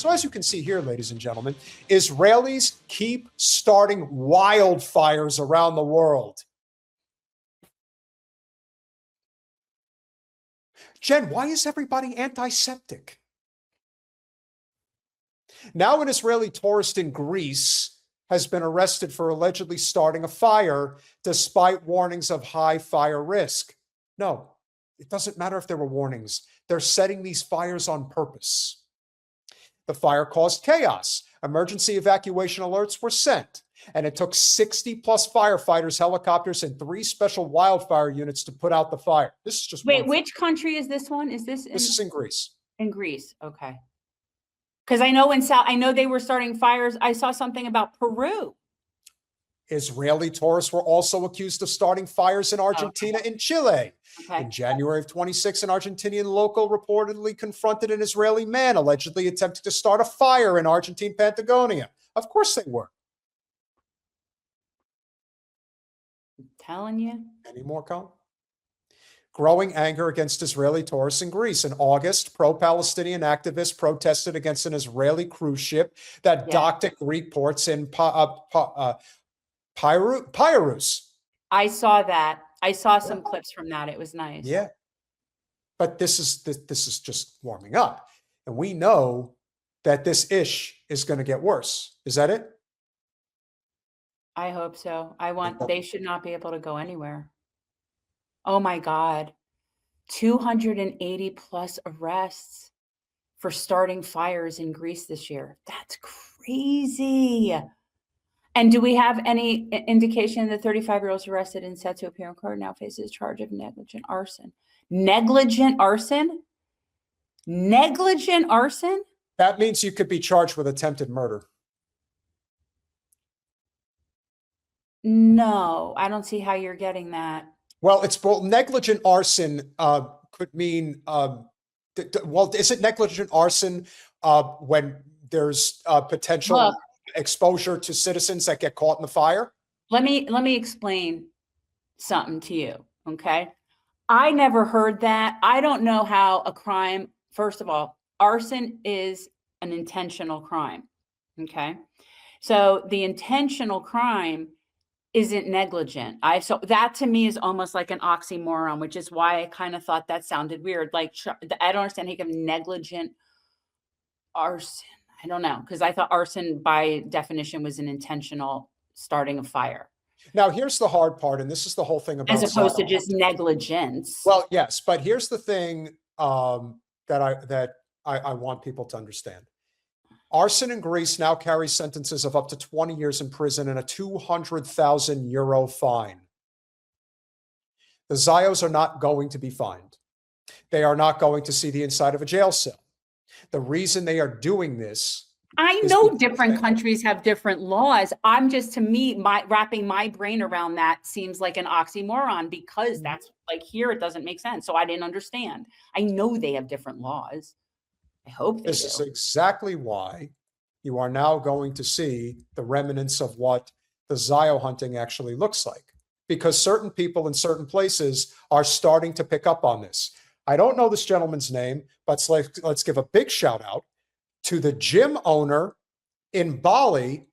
So as you can see here, ladies and gentlemen, Israelis keep starting wildfires around the world. Jen, why is everybody anti-septic? Now an Israeli tourist in Greece has been arrested for allegedly starting a fire despite warnings of high fire risk. No, it doesn't matter if there were warnings. They're setting these fires on purpose. The fire caused chaos. Emergency evacuation alerts were sent, and it took 60 plus firefighters, helicopters, and 3 special wildfire units to put out the fire. This is just wait. Which country is this one? Is this? This is in Greece. In Greece, okay. Because I know I know they were starting fires. I saw something about Peru. Israeli tourists were also accused of starting fires in Argentina and Chile. Okay. In January of 26, an Argentinian local reportedly confronted an Israeli man allegedly attempting to start a fire in Argentine Patagonia. Of course they were. I'm telling you. Any more, Colin? Growing anger against Israeli tourists in Greece. In August, pro-Palestinian activists protested against an Israeli cruise ship that docked at Greek ports in Piraeus. I saw that. I saw some clips from that. It was nice. Yeah. But this is just warming up. And we know that this ish is going to get worse. Is that it? I hope so. They should not be able to go anywhere. Oh my God. 280 plus arrests for starting fires in Greece this year. That's crazy. And do we have any indication the 35-year-old arrested and set to appear in court now faces charge of negligent arson? Negligent arson? Negligent arson? That means you could be charged with attempted murder. No, I don't see how you're getting that. Well, negligent arson could mean, well, is it negligent arson when there's potential exposure to citizens that get caught in the fire? Let me explain something to you, okay? I never heard that. I don't know how a crime, first of all, arson is an intentional crime, okay? So the intentional crime isn't negligent. So that to me is almost like an oxymoron, which is why I kind of thought that sounded weird. Like, I don't understand how you have negligent arson. I don't know, because I thought arson by definition was an intentional starting a fire. Now, here's the hard part, and this is the whole thing about as opposed to just negligence. Well, yes, but here's the thing that I want people to understand. Arson in Greece now carries sentences of up to 20 years in prison and a 200,000 euro fine. The Zios are not going to be fined. They are not going to see the inside of a jail cell. The reason they are doing this, I know different countries have different laws. I'm just, to me, wrapping my brain around that seems like an oxymoron, because that's like, here it doesn't make sense. So I didn't understand. I know they have different laws. I hope they do. This is exactly why you are now going to see the remnants of what the Zio hunting actually looks like, because certain people in certain places are starting to pick up on this. I don't know this gentleman's name, but let's give a big shout out to the gym owner in Bali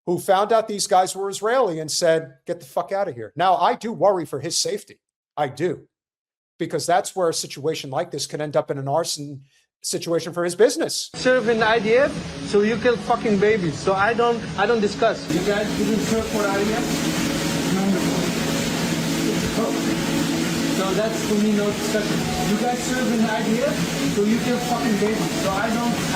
who found out these guys were Israeli and said, get the fuck out of here. Now, I do worry for his safety. I do, because that's where a situation like this can end up in an arson situation for his business. Serve in the IDF, so you kill fucking babies. So I don't discuss. You guys didn't serve for IDF? No. So that's for me no discussion. You guys serve in the IDF, so you kill fucking babies. So I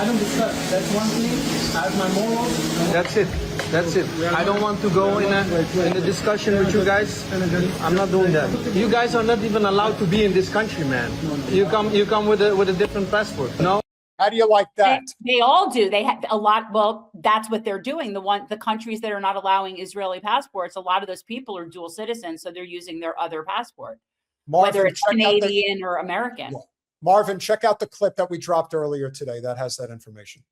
don't discuss. That's one thing. I have my morals. That's it. That's it. I don't want to go in a discussion with you guys. I'm not doing that. You guys are not even allowed to be in this country, man. You come with a different passport. No. How do you like that? They all do. They have a lot. Well, that's what they're doing. The countries that are not allowing Israeli passports, a lot of those people are dual citizens, so they're using their other passport, Marvin, whether it's Canadian or American. Yeah. Marvin, check out the clip that we dropped earlier today. That has that information.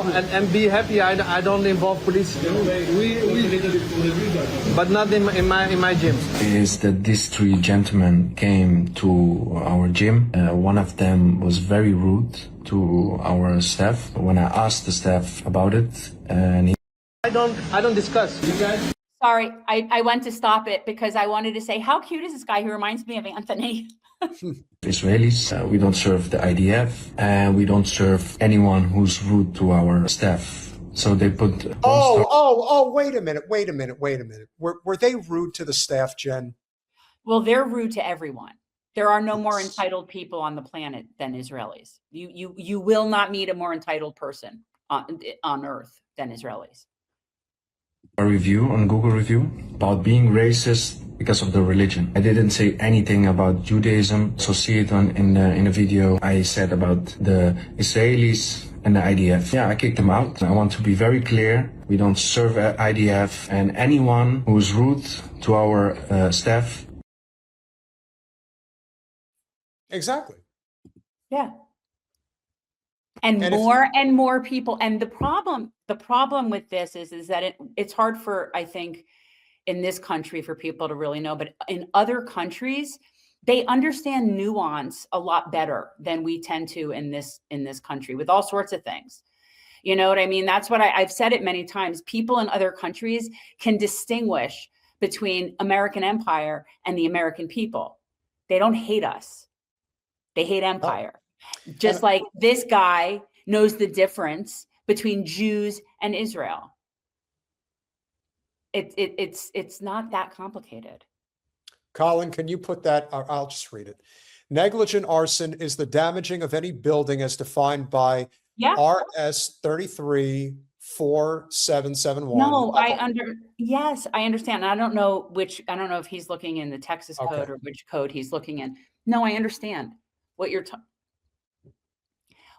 And be happy I don't involve police. But not in my gym. Is that these three gentlemen came to our gym. One of them was very rude to our staff when I asked the staff about it, and I don't discuss. You guys. Sorry, I went to stop it because I wanted to say, how cute is this guy who reminds me of Anthony? Israelis, we don't serve the IDF, and we don't serve anyone who's rude to our staff. So they put. Wait a minute. Were they rude to the staff, Jen? Well, they're rude to everyone. There are no more entitled people on the planet than Israelis. You will not meet a more entitled person on earth than Israelis. A review on Google review about being racist because of the religion. I didn't say anything about Judaism. So see it in the video I said about the Israelis and the IDF. Yeah, I kicked them out. I want to be very clear. We don't serve IDF, and anyone who is rude to our staff. Exactly. Yeah. And more people. And the problem with this is that it's hard for, I think, in this country for people to really know, but in other countries, they understand nuance a lot better than we tend to in this country with all sorts of things. You know what I mean? That's what I've said it many times. People in other countries can distinguish between American empire and the American people. They don't hate us. They hate empire. Just like this guy knows the difference between Jews and Israel. It's not that complicated. Colin, can you put that? I'll just read it. Negligent arson is the damaging of any building as defined by RS 334771. No, yes, I understand. I don't know if he's looking in the Texas code or which code he's looking in. No, I understand what you're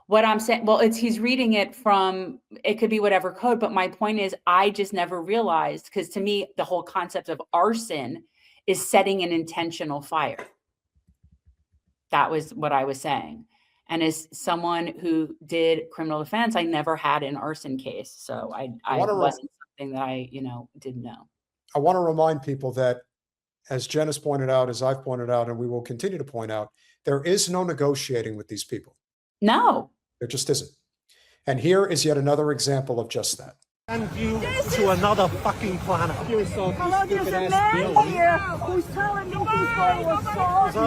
what I'm saying. Well, he's reading it from, it could be whatever code, but my point is I just never realized, because to me, the whole concept of arson is setting an intentional fire. That was what I was saying. And as someone who did criminal defense, I never had an arson case. So I wasn't something that I, didn't know. I want to remind people that, as Jen has pointed out, as I've pointed out, and we will continue to point out, there is no negotiating with these people. No. There just isn't. And here is yet another example of just that. Send you to another fucking planet. Hello, there's a man here who's telling me he's going to assault you.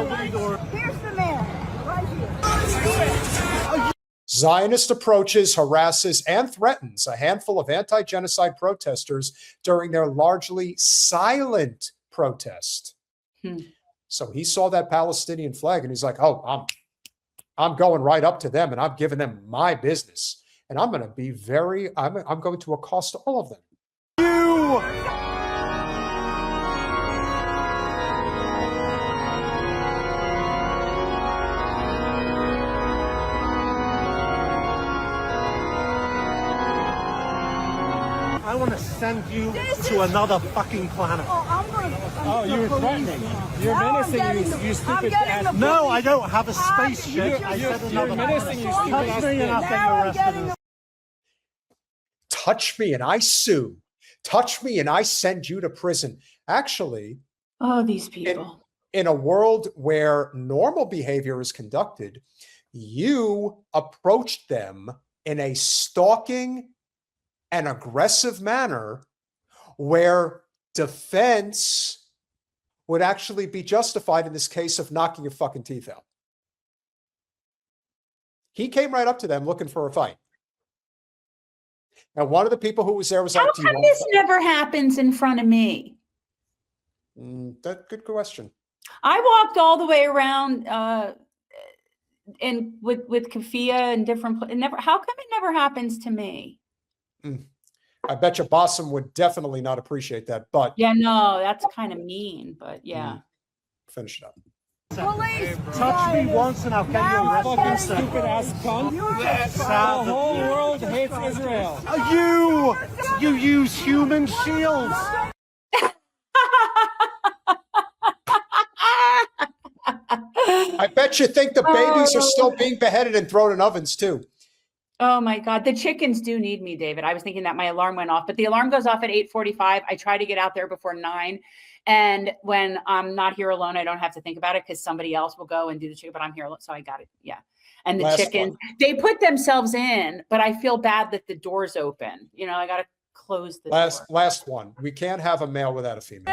Here's the man, right here. Zionist approaches, harasses, and threatens a handful of anti-genocide protesters during their largely silent protest. So he saw that Palestinian flag and he's like, oh, I'm going right up to them and I'm giving them my business. And I'm going to be I'm going to accost all of them. I want to send you to another fucking planet. You're threatening. You're menacing, you stupid ass. No, I don't have a spaceship. You're menacing, you stupid ass. Touch me and I'll get you arrested. Touch me and I sue. Touch me and I send you to prison. Actually, these people. In a world where normal behavior is conducted, you approached them in a stalking and aggressive manner where defense would actually be justified in this case of knocking your fucking teeth out. He came right up to them looking for a fight. And one of the people who was there was like, how come this never happens in front of me? That's a good question. I walked all the way around with Kafia and different how come it never happens to me? I bet you Bossum would definitely not appreciate that, but yeah, no, that's kind of mean, but yeah. Finish it up. Police, touch me once and I'll get you arrested. Fucking stupid ass cunt. The whole world hates Israel. You use human shields. I bet you think the babies are still being beheaded and thrown in ovens too. Oh my God. The chickens do need me, David. I was thinking that my alarm went off, but the alarm goes off at 8:45. I try to get out there before 9. And when I'm not here alone, I don't have to think about it because somebody else will go and do the chicken, but I'm here. So I got it. Yeah. And the Last chickens, one. they put themselves in, but I feel bad that the door's open. You know, I got to close the door. Last one. We can't have a male without a female.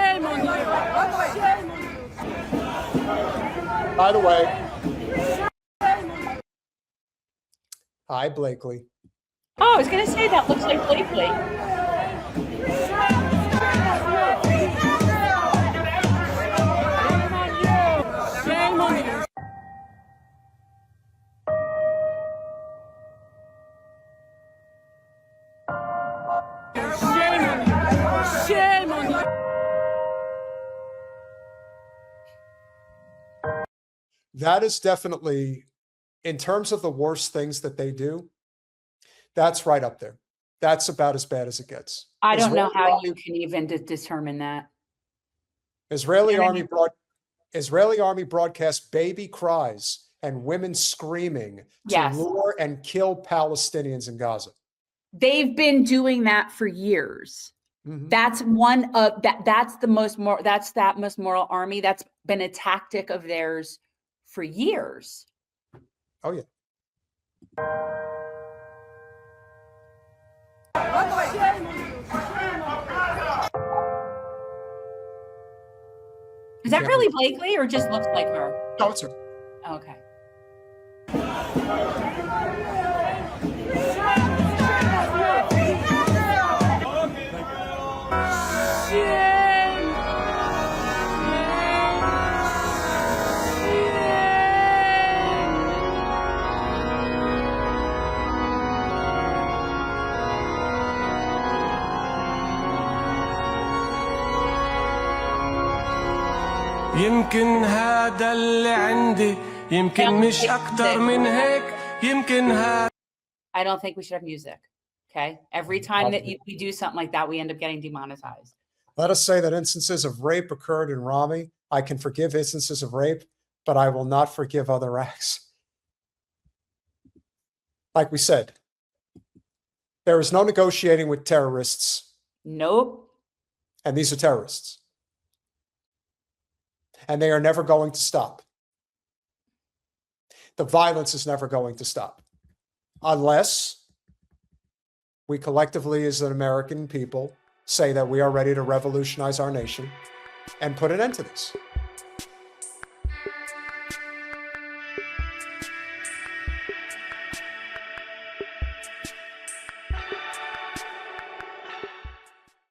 By the way, hi, Blakely. Oh, I was going to say that looks like Blakely. Shame on you. That is definitely, in terms of the worst things that they do, that's right up there. That's about as bad as it gets. I don't know Israeli how Army- you can even determine that. Israeli You know what I Army Israeli Army broadcast baby cries and women screaming to Yes. lure and kill Palestinians in Gaza. They've been doing that for years. Mhm. That's one of that's the most moral army. That's been a tactic of theirs for years. Oh yeah. Is that really Blakely or just looks like her? No, it's her. Okay. يمكن هذا اللي عندي يمكن مش أكتر من هيك يمكن هذا I don't think we should have music. Okay. Every time that we do something like that, we end up getting demonetized. Let us say that instances of rape occurred in Rami. I can forgive instances of rape, but I will not forgive other acts. Like we said, there is no negotiating with terrorists, Nope. and these are terrorists. And they are never going to stop. The violence is never going to stop unless we collectively, as an American people, say that we are ready to revolutionize our nation and put an end to this.